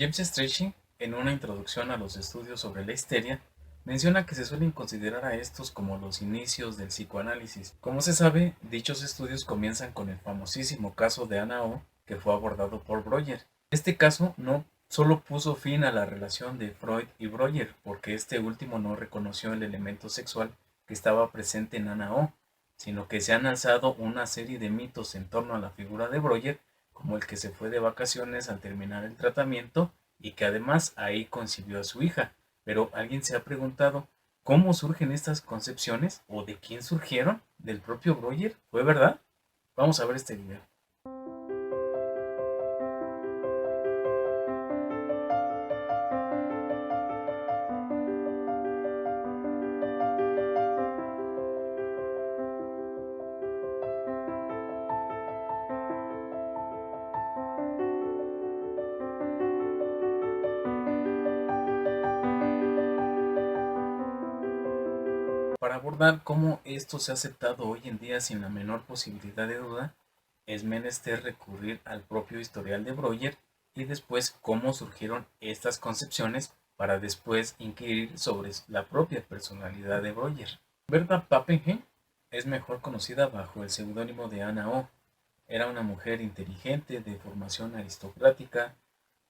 James Strachey, en una introducción a los estudios sobre la histeria, menciona que se suelen considerar a estos como los inicios del psicoanálisis. Como se sabe, dichos estudios comienzan con el famosísimo caso de Anna O, que fue abordado por Breuer. Este caso no solo puso fin a la relación de Freud y Breuer, porque este último no reconoció el elemento sexual que estaba presente en Anna O, sino que se han alzado una serie de mitos en torno a la figura de Breuer, como el que se fue de vacaciones al terminar el tratamiento y que además ahí concibió a su hija. Pero ¿alguien se ha preguntado cómo surgen estas concepciones o de quién surgieron? ¿Del propio Breuer? ¿Fue verdad? Vamos a ver este video. Para abordar cómo esto se ha aceptado hoy en día sin la menor posibilidad de duda, es menester recurrir al propio historial de Breuer y después cómo surgieron estas concepciones para después inquirir sobre la propia personalidad de Breuer. Berta Pappenheim es mejor conocida bajo el seudónimo de Anna O. Era una mujer inteligente, de formación aristocrática.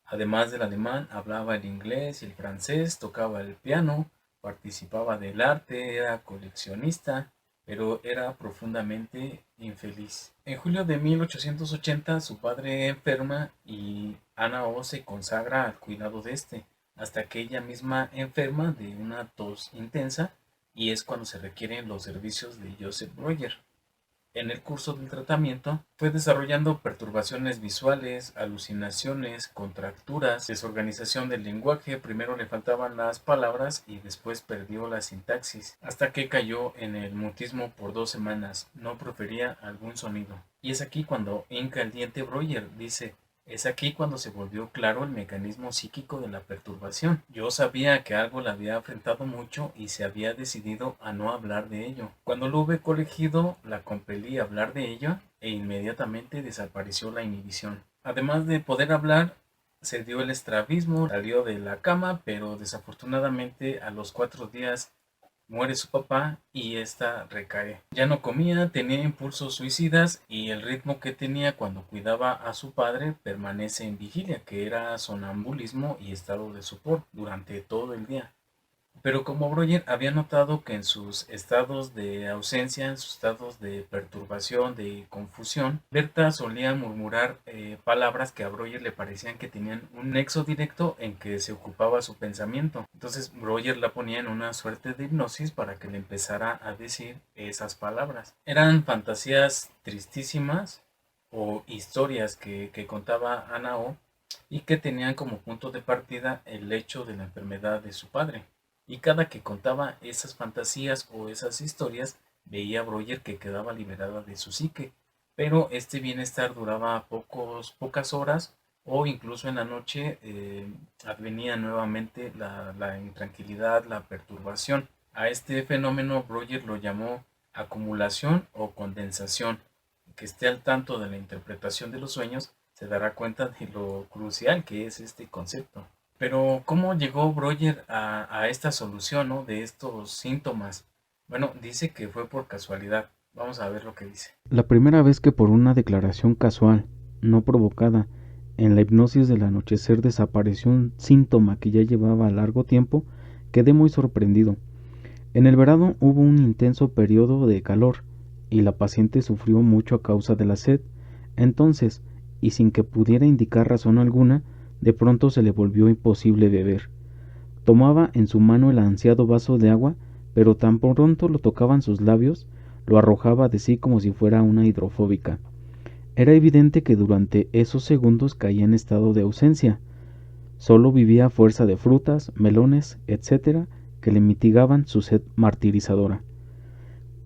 Además del alemán, hablaba el inglés y el francés, tocaba el piano, participaba del arte, era coleccionista, pero era profundamente infeliz. En julio de 1880 su padre enferma y Anna O se consagra al cuidado de este, hasta que ella misma enferma de una tos intensa y es cuando se requieren los servicios de Joseph Breuer. En el curso del tratamiento, fue desarrollando perturbaciones visuales, alucinaciones, contracturas, desorganización del lenguaje. Primero le faltaban las palabras y después perdió la sintaxis, hasta que cayó en el mutismo por 2 semanas. No profería algún sonido. Y es aquí cuando hinca el diente Breuer. Dice: es aquí cuando se volvió claro el mecanismo psíquico de la perturbación. Yo sabía que algo la había afrentado mucho y se había decidido a no hablar de ello. Cuando lo hube corregido, la compelí a hablar de ello e inmediatamente desapareció la inhibición. Además de poder hablar, se dio el estrabismo, salió de la cama, pero desafortunadamente a los 4 días muere su papá y esta recae. Ya no comía, tenía impulsos suicidas y el ritmo que tenía cuando cuidaba a su padre permanece en vigilia, que era sonambulismo y estado de sopor durante todo el día. Pero como Breuer había notado que en sus estados de ausencia, en sus estados de perturbación, de confusión, Berta solía murmurar palabras que a Breuer le parecían que tenían un nexo directo en que se ocupaba su pensamiento. Entonces Breuer la ponía en una suerte de hipnosis para que le empezara a decir esas palabras. Eran fantasías tristísimas o historias que contaba Anna O y que tenían como punto de partida el hecho de la enfermedad de su padre. Y cada que contaba esas fantasías o esas historias, veía a Breuer que quedaba liberada de su psique, pero este bienestar duraba pocas horas o incluso en la noche advenía nuevamente la intranquilidad, la perturbación. A este fenómeno Breuer lo llamó acumulación o condensación. Que esté al tanto de la interpretación de los sueños se dará cuenta de lo crucial que es este concepto. Pero ¿cómo llegó Breuer a esta solución, ¿no?, de estos síntomas? Bueno, dice que fue por casualidad. Vamos a ver lo que dice. La primera vez que por una declaración casual, no provocada, en la hipnosis del anochecer desapareció un síntoma que ya llevaba largo tiempo, quedé muy sorprendido. En el verano hubo un intenso periodo de calor y la paciente sufrió mucho a causa de la sed. Entonces, y sin que pudiera indicar razón alguna, de pronto se le volvió imposible beber. Tomaba en su mano el ansiado vaso de agua, pero tan pronto lo tocaban sus labios, lo arrojaba de sí como si fuera una hidrofóbica. Era evidente que durante esos segundos caía en estado de ausencia. Solo vivía a fuerza de frutas, melones, etc., que le mitigaban su sed martirizadora.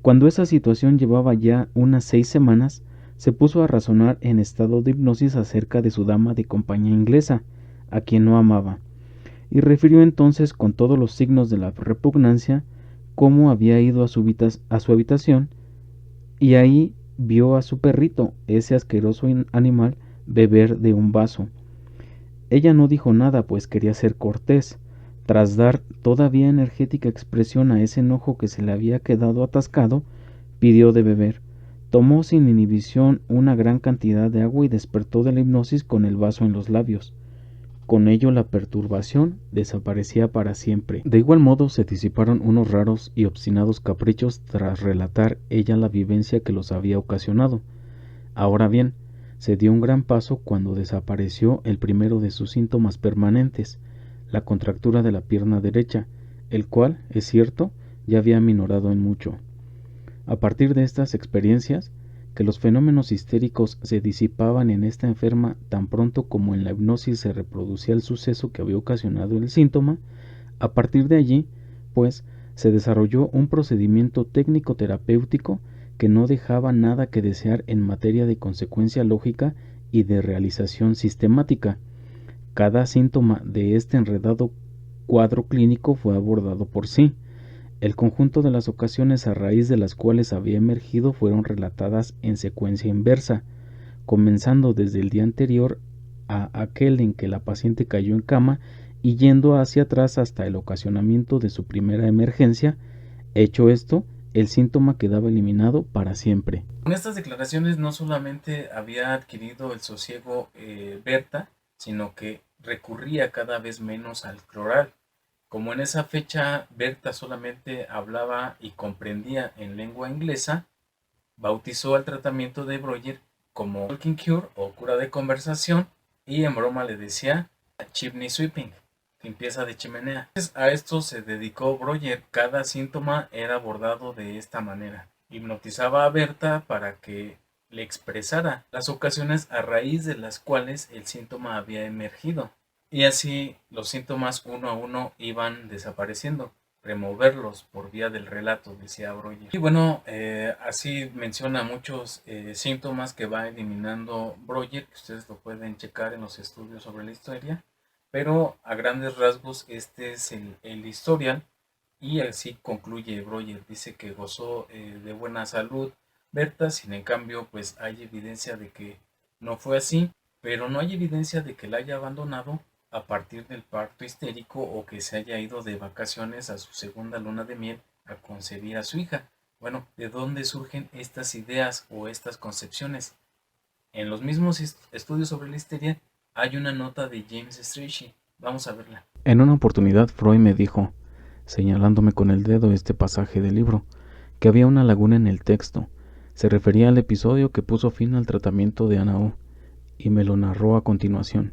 Cuando esa situación llevaba ya unas 6 semanas, se puso a razonar en estado de hipnosis acerca de su dama de compañía inglesa, a quien no amaba, y refirió entonces con todos los signos de la repugnancia cómo había ido a su habitación y ahí vio a su perrito, ese asqueroso animal, beber de un vaso. Ella no dijo nada, pues quería ser cortés. Tras dar todavía energética expresión a ese enojo que se le había quedado atascado, pidió de beber. Tomó sin inhibición una gran cantidad de agua y despertó de la hipnosis con el vaso en los labios. Con ello la perturbación desaparecía para siempre. De igual modo se disiparon unos raros y obstinados caprichos tras relatar ella la vivencia que los había ocasionado. Ahora bien, se dio un gran paso cuando desapareció el primero de sus síntomas permanentes, la contractura de la pierna derecha, el cual, es cierto, ya había minorado en mucho. A partir de estas experiencias, que los fenómenos histéricos se disipaban en esta enferma tan pronto como en la hipnosis se reproducía el suceso que había ocasionado el síntoma, a partir de allí, pues, se desarrolló un procedimiento técnico-terapéutico que no dejaba nada que desear en materia de consecuencia lógica y de realización sistemática. Cada síntoma de este enredado cuadro clínico fue abordado por sí. El conjunto de las ocasiones a raíz de las cuales había emergido fueron relatadas en secuencia inversa, comenzando desde el día anterior a aquel en que la paciente cayó en cama y yendo hacia atrás hasta el ocasionamiento de su primera emergencia. Hecho esto, el síntoma quedaba eliminado para siempre. Con estas declaraciones no solamente había adquirido el sosiego Berta, sino que recurría cada vez menos al cloral. Como en esa fecha Berta solamente hablaba y comprendía en lengua inglesa, bautizó al tratamiento de Breuer como talking cure o cura de conversación y en broma le decía chimney sweeping, limpieza de chimenea. A esto se dedicó Breuer. Cada síntoma era abordado de esta manera. Hipnotizaba a Berta para que le expresara las ocasiones a raíz de las cuales el síntoma había emergido. Y así los síntomas uno a uno iban desapareciendo, removerlos por vía del relato, decía Breuer. Y bueno, así menciona muchos síntomas que va eliminando Breuer, que ustedes lo pueden checar en los estudios sobre la historia, pero a grandes rasgos este es el historial y así concluye Breuer. Dice que gozó de buena salud Berta, sin en cambio pues hay evidencia de que no fue así, pero no hay evidencia de que la haya abandonado a partir del parto histérico o que se haya ido de vacaciones a su segunda luna de miel a concebir a su hija. Bueno, ¿de dónde surgen estas ideas o estas concepciones? En los mismos estudios sobre la histeria hay una nota de James Strachey. Vamos a verla. En una oportunidad Freud me dijo, señalándome con el dedo este pasaje del libro, que había una laguna en el texto. Se refería al episodio que puso fin al tratamiento de Ana O, y me lo narró a continuación.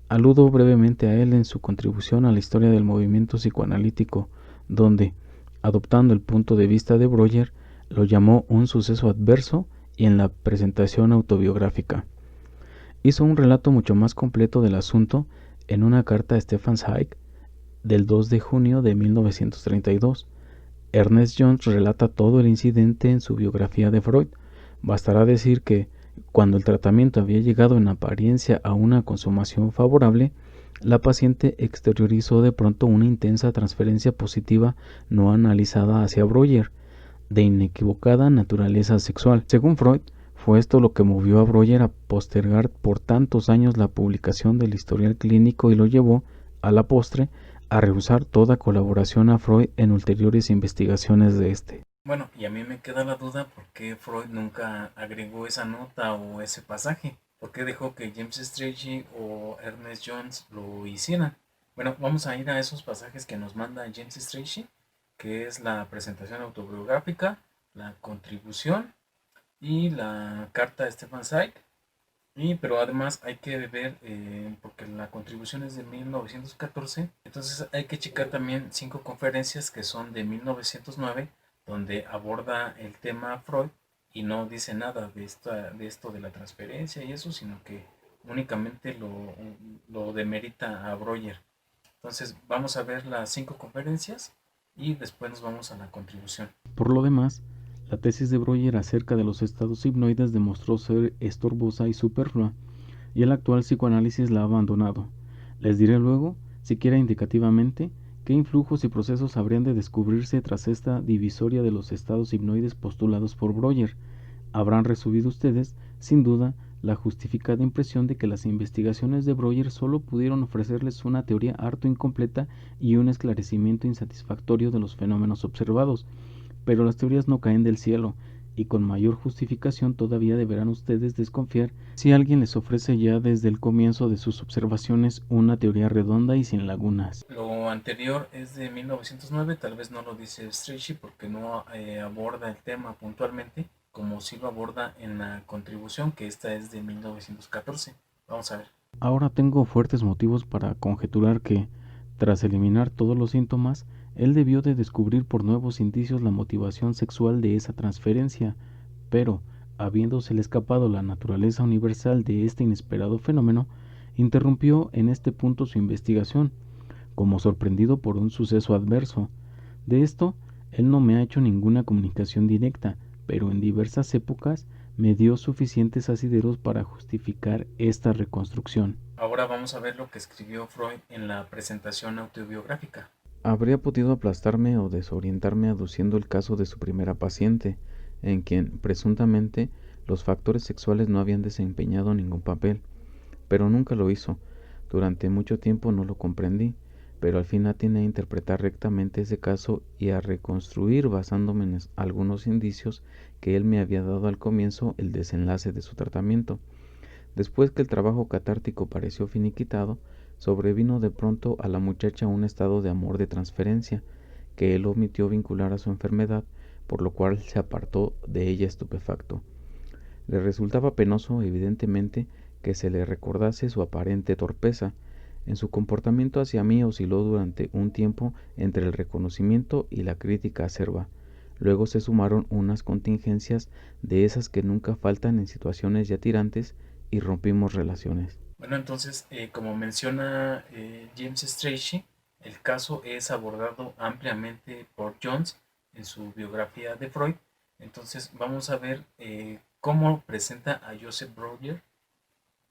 Aludo brevemente a él en su contribución a la historia del movimiento psicoanalítico, donde, adoptando el punto de vista de Breuer, lo llamó un suceso adverso y en la presentación autobiográfica. Hizo un relato mucho más completo del asunto en una carta a Stefan Zweig del 2 de junio de 1932. Ernest Jones relata todo el incidente en su biografía de Freud. Bastará decir que, cuando el tratamiento había llegado en apariencia a una consumación favorable, la paciente exteriorizó de pronto una intensa transferencia positiva no analizada hacia Breuer, de inequivocada naturaleza sexual. Según Freud, fue esto lo que movió a Breuer a postergar por tantos años la publicación del historial clínico y lo llevó, a la postre, a rehusar toda colaboración a Freud en ulteriores investigaciones de este. Bueno, y a mí me queda la duda por qué Freud nunca agregó esa nota o ese pasaje. ¿Por qué dejó que James Strachey o Ernest Jones lo hicieran? Bueno, vamos a ir a esos pasajes que nos manda James Strachey, que es la presentación autobiográfica, la contribución y la carta de Stefan Zweig. Pero además hay que ver, porque la contribución es de 1914, entonces hay que checar también 5 conferencias que son de 1909, donde aborda el tema Freud y no dice nada de esto de la transferencia y eso, sino que únicamente lo demerita a Breuer. Entonces vamos a ver las 5 conferencias y después nos vamos a la contribución. Por lo demás, la tesis de Breuer acerca de los estados hipnoides demostró ser estorbosa y superflua, y el actual psicoanálisis la ha abandonado. Les diré luego, siquiera indicativamente, qué influjos y procesos habrían de descubrirse tras esta divisoria de los estados hipnoides postulados por Breuer. Habrán recibido ustedes, sin duda, la justificada impresión de que las investigaciones de Breuer solo pudieron ofrecerles una teoría harto incompleta y un esclarecimiento insatisfactorio de los fenómenos observados. Pero las teorías no caen del cielo, y con mayor justificación todavía deberán ustedes desconfiar si alguien les ofrece ya desde el comienzo de sus observaciones una teoría redonda y sin lagunas. Lo anterior es de 1909, tal vez no lo dice Strachey porque no aborda el tema puntualmente, como sí lo aborda en la contribución, que esta es de 1914. Vamos a ver. Ahora tengo fuertes motivos para conjeturar que, tras eliminar todos los síntomas, él debió de descubrir por nuevos indicios la motivación sexual de esa transferencia, pero, habiéndosele escapado la naturaleza universal de este inesperado fenómeno, interrumpió en este punto su investigación, como sorprendido por un suceso adverso. De esto, él no me ha hecho ninguna comunicación directa, pero en diversas épocas me dio suficientes asideros para justificar esta reconstrucción. Ahora vamos a ver lo que escribió Freud en la presentación autobiográfica. Habría podido aplastarme o desorientarme aduciendo el caso de su primera paciente, en quien, presuntamente, los factores sexuales no habían desempeñado ningún papel, pero nunca lo hizo. Durante mucho tiempo no lo comprendí, pero al fin atiné a interpretar rectamente ese caso y a reconstruir basándome en algunos indicios que él me había dado al comienzo el desenlace de su tratamiento. Después que el trabajo catártico pareció finiquitado, sobrevino de pronto a la muchacha un estado de amor de transferencia, que él omitió vincular a su enfermedad, por lo cual se apartó de ella estupefacto. Le resultaba penoso, evidentemente, que se le recordase su aparente torpeza. En su comportamiento hacia mí osciló durante un tiempo entre el reconocimiento y la crítica acerba. Luego se sumaron unas contingencias de esas que nunca faltan en situaciones ya tirantes y rompimos relaciones. Bueno, entonces, como menciona James Strachey, el caso es abordado ampliamente por Jones en su biografía de Freud. Entonces, vamos a ver cómo presenta a Joseph Breuer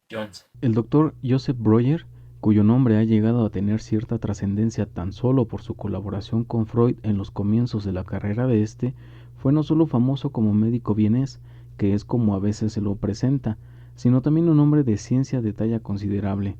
Jones. El doctor Joseph Breuer, cuyo nombre ha llegado a tener cierta trascendencia tan solo por su colaboración con Freud en los comienzos de la carrera de este, fue no solo famoso como médico vienés, que es como a veces se lo presenta, sino también un hombre de ciencia de talla considerable.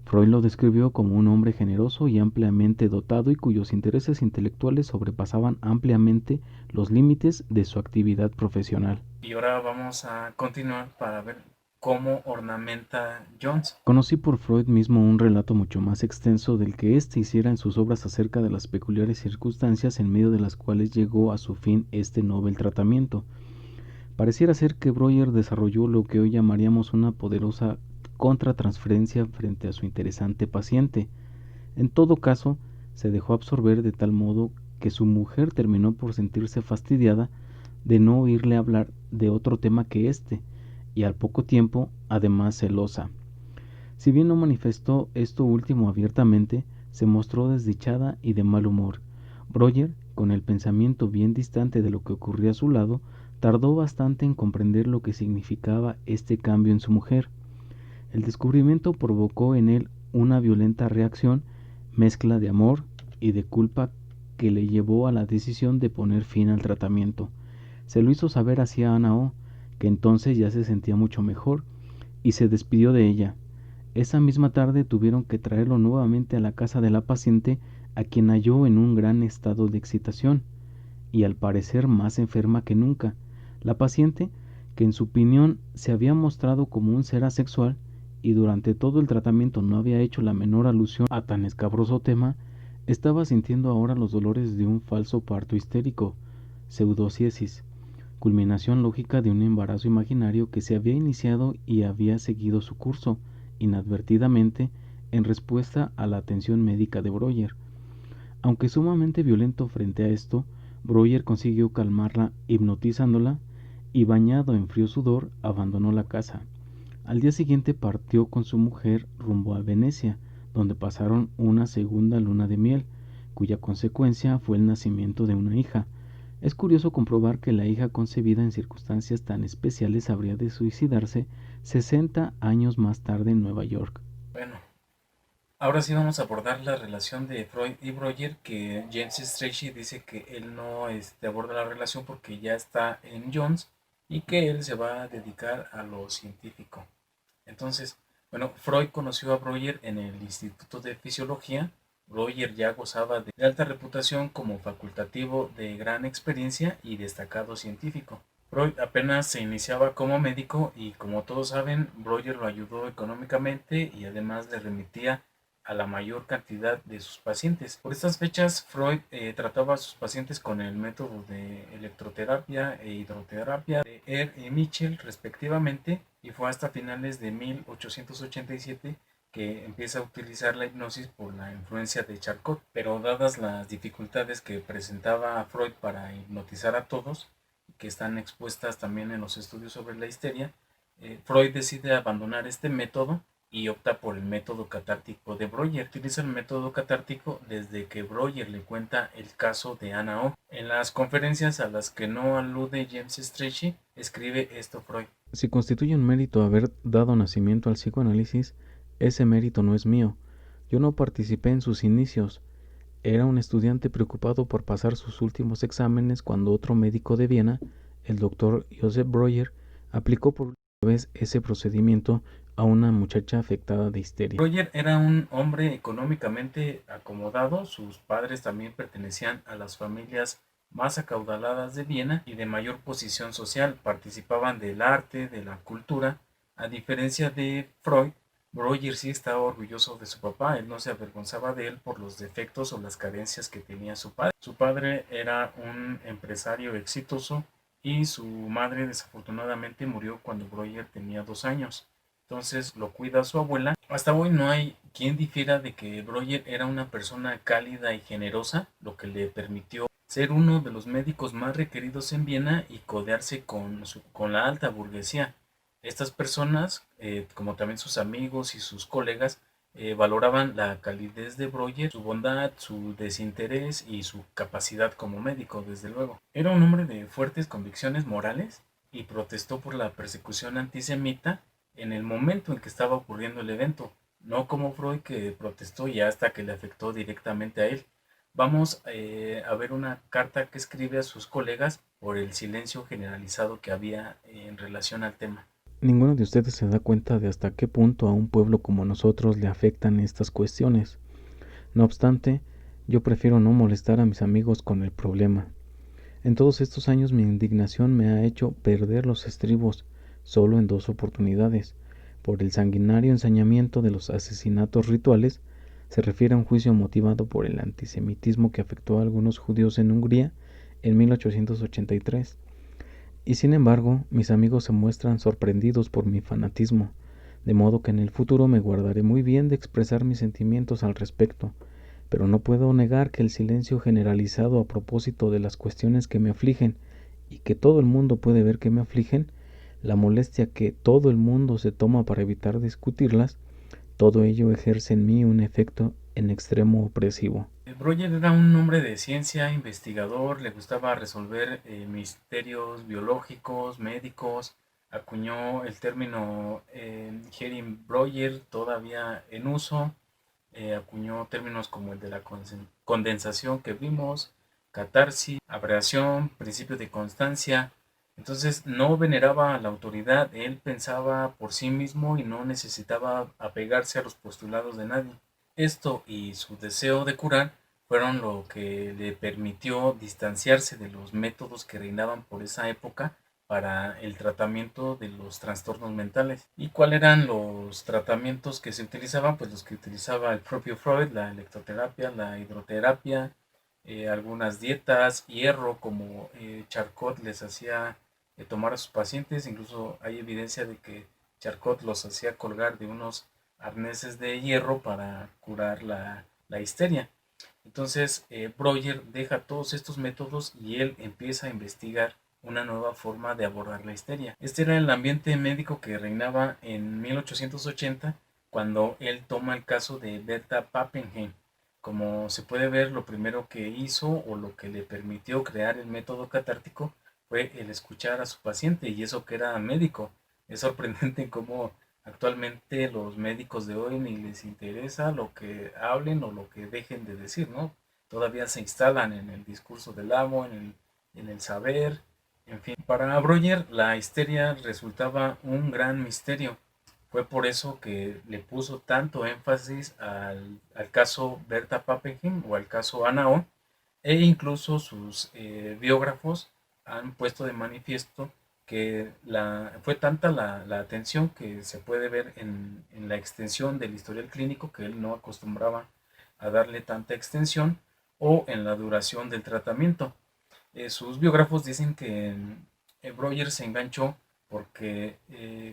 Freud lo describió como un hombre generoso y ampliamente dotado y cuyos intereses intelectuales sobrepasaban ampliamente los límites de su actividad profesional. Y ahora vamos a continuar para ver cómo ornamenta Jones. Conocí por Freud mismo un relato mucho más extenso del que éste hiciera en sus obras acerca de las peculiares circunstancias en medio de las cuales llegó a su fin este novel tratamiento. Pareciera ser que Breuer desarrolló lo que hoy llamaríamos una poderosa contratransferencia frente a su interesante paciente. En todo caso, se dejó absorber de tal modo que su mujer terminó por sentirse fastidiada de no oírle hablar de otro tema que éste, y al poco tiempo, además celosa. Si bien no manifestó esto último abiertamente, se mostró desdichada y de mal humor. Breuer, con el pensamiento bien distante de lo que ocurría a su lado, tardó bastante en comprender lo que significaba este cambio en su mujer. El descubrimiento provocó en él una violenta reacción, mezcla de amor y de culpa, que le llevó a la decisión de poner fin al tratamiento. Se lo hizo saber así a Ana O, que entonces ya se sentía mucho mejor, y se despidió de ella. Esa misma tarde tuvieron que traerlo nuevamente a la casa de la paciente, a quien halló en un gran estado de excitación, y al parecer más enferma que nunca. La paciente, que en su opinión se había mostrado como un ser asexual, y durante todo el tratamiento no había hecho la menor alusión a tan escabroso tema, estaba sintiendo ahora los dolores de un falso parto histérico, pseudociesis, culminación lógica de un embarazo imaginario que se había iniciado y había seguido su curso, inadvertidamente, en respuesta a la atención médica de Breuer. Aunque sumamente violento frente a esto, Breuer consiguió calmarla hipnotizándola y, bañado en frío sudor, abandonó la casa. Al día siguiente partió con su mujer rumbo a Venecia, donde pasaron una segunda luna de miel, cuya consecuencia fue el nacimiento de una hija. Es curioso comprobar que la hija concebida en circunstancias tan especiales habría de suicidarse 60 años más tarde en Nueva York. Bueno, ahora sí vamos a abordar la relación de Freud y Breuer, que James Strachey dice que él no aborda la relación porque ya está en Jones, y que él se va a dedicar a lo científico. Entonces, bueno, Freud conoció a Breuer en el Instituto de Fisiología. Breuer ya gozaba de alta reputación como facultativo de gran experiencia y destacado científico. Freud apenas se iniciaba como médico y, como todos saben, Breuer lo ayudó económicamente y además le remitía a la mayor cantidad de sus pacientes. Por estas fechas, Freud trataba a sus pacientes con el método de electroterapia e hidroterapia de Eyre y Mitchell respectivamente, y fue hasta finales de 1887 que empieza a utilizar la hipnosis por la influencia de Charcot. Pero dadas las dificultades que presentaba Freud para hipnotizar a todos, que están expuestas también en los estudios sobre la histeria, Freud decide abandonar este método y opta por el método catártico de Breuer. Utiliza el método catártico desde que Breuer le cuenta el caso de Anna O. En las conferencias a las que no alude James Strachey, escribe esto Freud. Si constituye un mérito haber dado nacimiento al psicoanálisis, ese mérito no es mío. Yo no participé en sus inicios. Era un estudiante preocupado por pasar sus últimos exámenes cuando otro médico de Viena, el doctor Joseph Breuer, aplicó por primera vez ese procedimiento a una muchacha afectada de histeria. Breuer era un hombre económicamente acomodado, sus padres también pertenecían a las familias más acaudaladas de Viena y de mayor posición social, participaban del arte, de la cultura. A diferencia de Freud, Breuer sí estaba orgulloso de su papá, él no se avergonzaba de él por los defectos o las carencias que tenía su padre. Su padre era un empresario exitoso y su madre desafortunadamente murió cuando Breuer tenía 2 años. Entonces lo cuida su abuela. Hasta hoy no hay quien difiera de que Breuer era una persona cálida y generosa, lo que le permitió ser uno de los médicos más requeridos en Viena y codearse con la alta burguesía. Estas personas, como también sus amigos y sus colegas, valoraban la calidez de Breuer, su bondad, su desinterés y su capacidad como médico, desde luego. Era un hombre de fuertes convicciones morales y protestó por la persecución antisemita en el momento en que estaba ocurriendo el evento, no como Freud, que protestó ya hasta que le afectó directamente a él. Vamos a ver una carta que escribe a sus colegas por el silencio generalizado que había en relación al tema. Ninguno de ustedes se da cuenta de hasta qué punto a un pueblo como nosotros le afectan estas cuestiones. No obstante, yo prefiero no molestar a mis amigos con el problema. En todos estos años mi indignación me ha hecho perder los estribos solo en 2 oportunidades. Por el sanguinario ensañamiento de los asesinatos rituales, se refiere a un juicio motivado por el antisemitismo que afectó a algunos judíos en Hungría en 1883. Y sin embargo, mis amigos se muestran sorprendidos por mi fanatismo, de modo que en el futuro me guardaré muy bien de expresar mis sentimientos al respecto, pero no puedo negar que el silencio generalizado a propósito de las cuestiones que me afligen y que todo el mundo puede ver que me afligen, la molestia que todo el mundo se toma para evitar discutirlas, todo ello ejerce en mí un efecto en extremo opresivo. Breuer era un hombre de ciencia, investigador, le gustaba resolver misterios biológicos, médicos, acuñó el término Hering-Breuer todavía en uso, acuñó términos como el de la condensación que vimos, catarsis, abreación, principio de constancia. Entonces no veneraba a la autoridad, él pensaba por sí mismo y no necesitaba apegarse a los postulados de nadie. Esto y su deseo de curar fueron lo que le permitió distanciarse de los métodos que reinaban por esa época para el tratamiento de los trastornos mentales. ¿Y cuáles eran los tratamientos que se utilizaban? Pues los que utilizaba el propio Freud, la electroterapia, la hidroterapia, algunas dietas, hierro, como Charcot les hacía tomar a sus pacientes. Incluso hay evidencia de que Charcot los hacía colgar de unos arneses de hierro para curar la histeria. Entonces, Breuer deja todos estos métodos y él empieza a investigar una nueva forma de abordar la histeria. Este era el ambiente médico que reinaba en 1880 cuando él toma el caso de Bertha Pappenheim. Como se puede ver, lo primero que hizo o lo que le permitió crear el método catártico fue el escuchar a su paciente, y eso que era médico. Es sorprendente cómo actualmente los médicos de hoy ni les interesa lo que hablen o lo que dejen de decir, ¿no? Todavía se instalan en el discurso del amo, en el saber, En fin, para Breuer la histeria resultaba un gran misterio. Fue por eso que le puso tanto énfasis al caso Berta Pappenheim o al caso Ana O, e incluso sus biógrafos han puesto de manifiesto que fue tanta la atención que se puede ver en la extensión del historial clínico, que él no acostumbraba a darle tanta extensión, o en la duración del tratamiento. Sus biógrafos dicen que Breuer se enganchó porque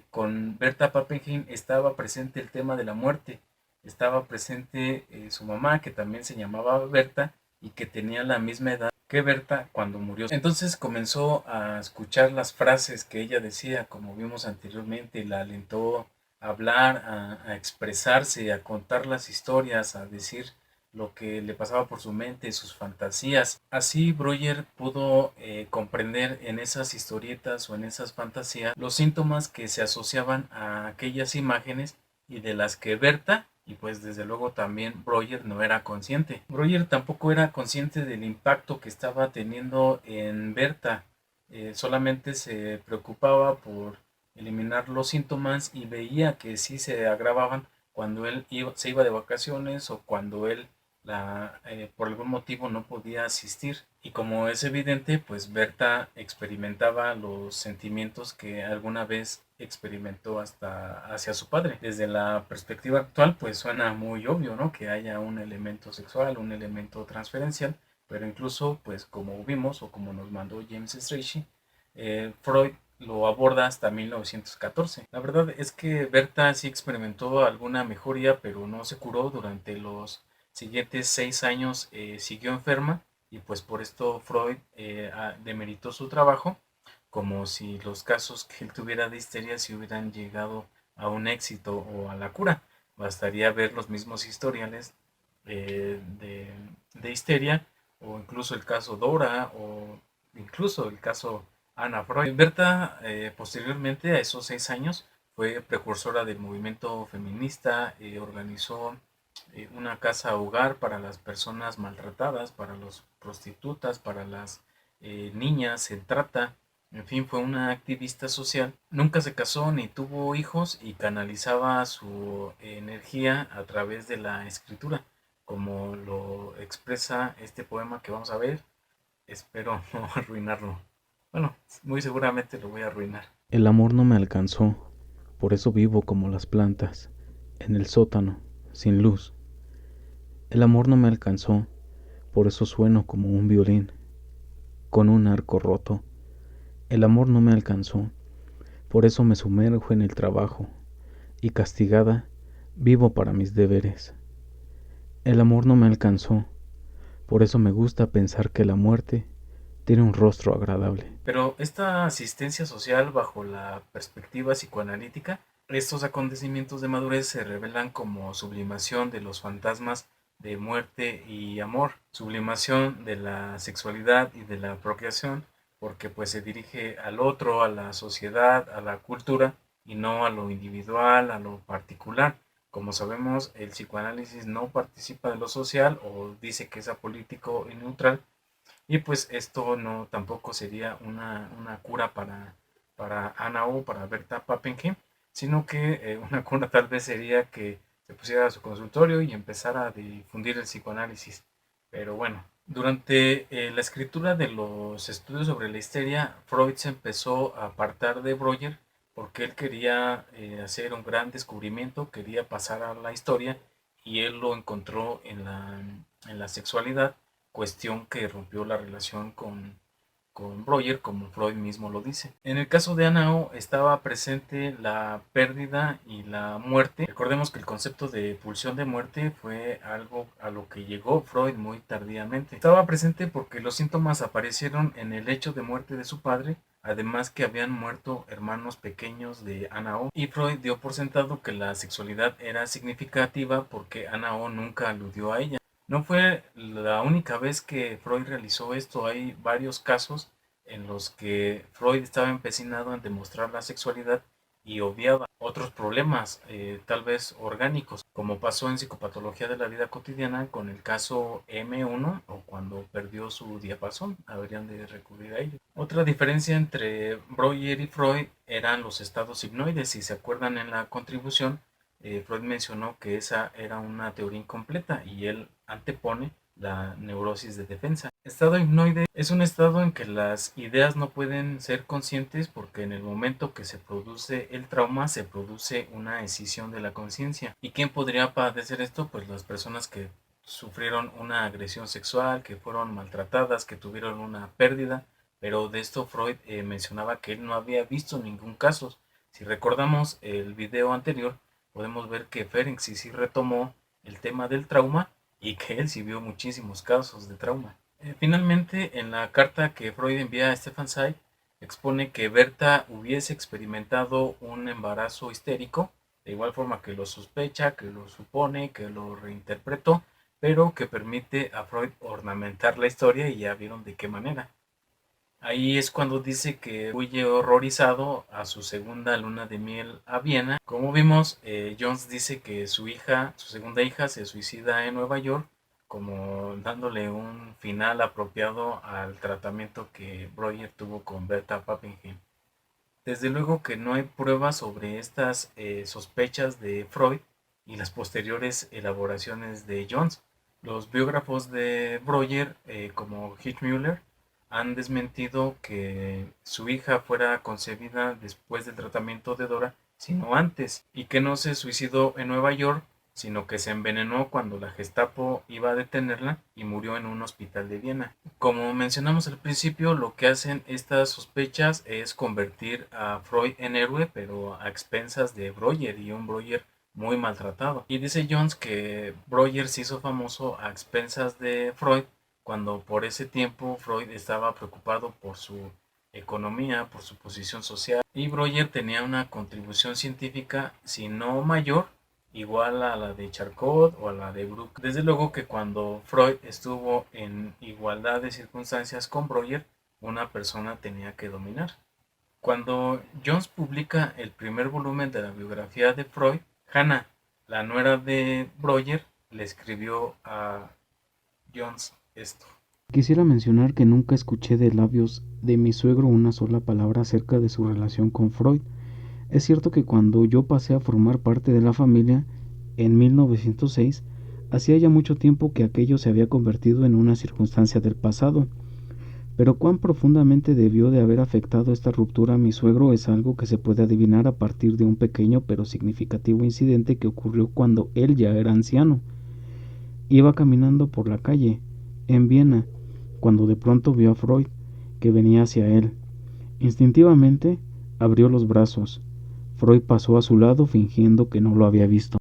con Berta Pappenheim estaba presente el tema de la muerte, estaba presente su mamá, que también se llamaba Berta y que tenía la misma edad que Berta cuando murió. Entonces comenzó a escuchar las frases que ella decía, como vimos anteriormente, la alentó a hablar, a expresarse, a contar las historias, a decir lo que le pasaba por su mente, sus fantasías. Así Breuer pudo comprender en esas historietas o en esas fantasías los síntomas que se asociaban a aquellas imágenes y de las que Berta y pues desde luego también Breuer no era consciente. Breuer tampoco era consciente del impacto que estaba teniendo en Berta. Solamente se preocupaba por eliminar los síntomas y veía que sí se agravaban cuando se iba de vacaciones o cuando él por algún motivo no podía asistir. Y como es evidente, pues Berta experimentaba los sentimientos que alguna vez experimentó hasta hacia su padre. Desde la perspectiva actual, pues suena muy obvio, ¿no? Que haya un elemento sexual, un elemento transferencial, pero incluso, pues como vimos o como nos mandó James Strachey, Freud lo aborda hasta 1914. La verdad es que Berta sí experimentó alguna mejoría, pero no se curó durante los siguientes 6 años. Siguió enferma y pues por esto Freud demeritó su trabajo, como si los casos que él tuviera de histeria se hubieran llegado a un éxito o a la cura. Bastaría ver los mismos historiales de histeria, o incluso el caso Dora, o incluso el caso Ana Freud. Berta, posteriormente a esos 6 años, fue precursora del movimiento feminista, organizó una casa hogar para las personas maltratadas, para las prostitutas, para las niñas en trata. En fin, fue una activista social. Nunca se casó ni tuvo hijos y canalizaba su energía a través de la escritura, como lo expresa este poema que vamos a ver. Espero no arruinarlo. Bueno, muy seguramente lo voy a arruinar. El amor no me alcanzó, por eso vivo como las plantas, en el sótano, sin luz. El amor no me alcanzó, por eso sueno como un violín, con un arco roto. El amor no me alcanzó, por eso me sumerjo en el trabajo, y castigada, vivo para mis deberes. El amor no me alcanzó, por eso me gusta pensar que la muerte tiene un rostro agradable. Pero esta asistencia social bajo la perspectiva psicoanalítica, estos acontecimientos de madurez se revelan como sublimación de los fantasmas de muerte y amor, sublimación de la sexualidad y de la procreación, porque pues se dirige al otro, a la sociedad, a la cultura y no a lo individual, a lo particular. Como sabemos, el psicoanálisis no participa de lo social o dice que es apolítico y neutral, y pues esto no tampoco sería una cura para Ana o para Berta Pappenheim, sino que una cura tal vez sería que se pusiera a su consultorio y empezara a difundir el psicoanálisis. Pero bueno, durante la escritura de los estudios sobre la histeria, Freud se empezó a apartar de Breuer porque él quería hacer un gran descubrimiento, quería pasar a la historia y él lo encontró en la sexualidad, cuestión que rompió la relación con Breuer, como Freud mismo lo dice. En el caso de Anao estaba presente la pérdida y la muerte. Recordemos que el concepto de pulsión de muerte fue algo a lo que llegó Freud muy tardíamente. Estaba presente porque los síntomas aparecieron en el hecho de muerte de su padre, además que habían muerto hermanos pequeños de Anao, y Freud dio por sentado que la sexualidad era significativa porque Anao nunca aludió a ella. No fue la única vez que Freud realizó esto. Hay varios casos en los que Freud estaba empecinado en demostrar la sexualidad y obviaba otros problemas, tal vez orgánicos, como pasó en psicopatología de la vida cotidiana con el caso M1 o cuando perdió su diapasón, habrían de recurrir a ello. Otra diferencia entre Breuer y Freud eran los estados hipnoides. Si se acuerdan en la contribución, Freud mencionó que esa era una teoría incompleta y él antepone la neurosis de defensa. Estado hipnoide es un estado en que las ideas no pueden ser conscientes porque en el momento que se produce el trauma se produce una escisión de la conciencia. ¿Y quién podría padecer esto? Pues las personas que sufrieron una agresión sexual, que fueron maltratadas, que tuvieron una pérdida, pero de esto Freud mencionaba que él no había visto ningún caso. Si recordamos el video anterior, podemos ver que Ferenczi sí retomó el tema del trauma y que él sí vio muchísimos casos de trauma. Finalmente, en la carta que Freud envía a Stefan Zweig, expone que Berta hubiese experimentado un embarazo histérico, de igual forma que lo sospecha, que lo supone, que lo reinterpretó, pero que permite a Freud ornamentar la historia y ya vieron de qué manera. Ahí es cuando dice que huye horrorizado a su segunda luna de miel a Viena. Como vimos, Jones dice que su segunda hija, se suicida en Nueva York, como dándole un final apropiado al tratamiento que Breuer tuvo con Berta Pappenheim. Desde luego que no hay pruebas sobre estas sospechas de Freud y las posteriores elaboraciones de Jones. Los biógrafos de Breuer, como Hitchmüller, han desmentido que su hija fuera concebida después del tratamiento de Dora, sino antes, y que no se suicidó en Nueva York, sino que se envenenó cuando la Gestapo iba a detenerla y murió en un hospital de Viena. Como mencionamos al principio, lo que hacen estas sospechas es convertir a Freud en héroe, pero a expensas de Breuer, y un Breuer muy maltratado. Y dice Jones que Breuer se hizo famoso a expensas de Freud, cuando por ese tiempo Freud estaba preocupado por su economía, por su posición social, y Breuer tenía una contribución científica, si no mayor, igual a la de Charcot o a la de Brooke. Desde luego que cuando Freud estuvo en igualdad de circunstancias con Breuer, una persona tenía que dominar. Cuando Jones publica el primer volumen de la biografía de Freud, Hannah, la nuera de Breuer, le escribió a Jones esto. Quisiera mencionar que nunca escuché de labios de mi suegro una sola palabra acerca de su relación con Freud. Es cierto que cuando yo pasé a formar parte de la familia, en 1906, hacía ya mucho tiempo que aquello se había convertido en una circunstancia del pasado, pero cuán profundamente debió de haber afectado esta ruptura a mi suegro es algo que se puede adivinar a partir de un pequeño pero significativo incidente que ocurrió cuando él ya era anciano. Iba caminando por la calle, en Viena, cuando de pronto vio a Freud, que venía hacia él. Instintivamente abrió los brazos. Freud pasó a su lado fingiendo que no lo había visto.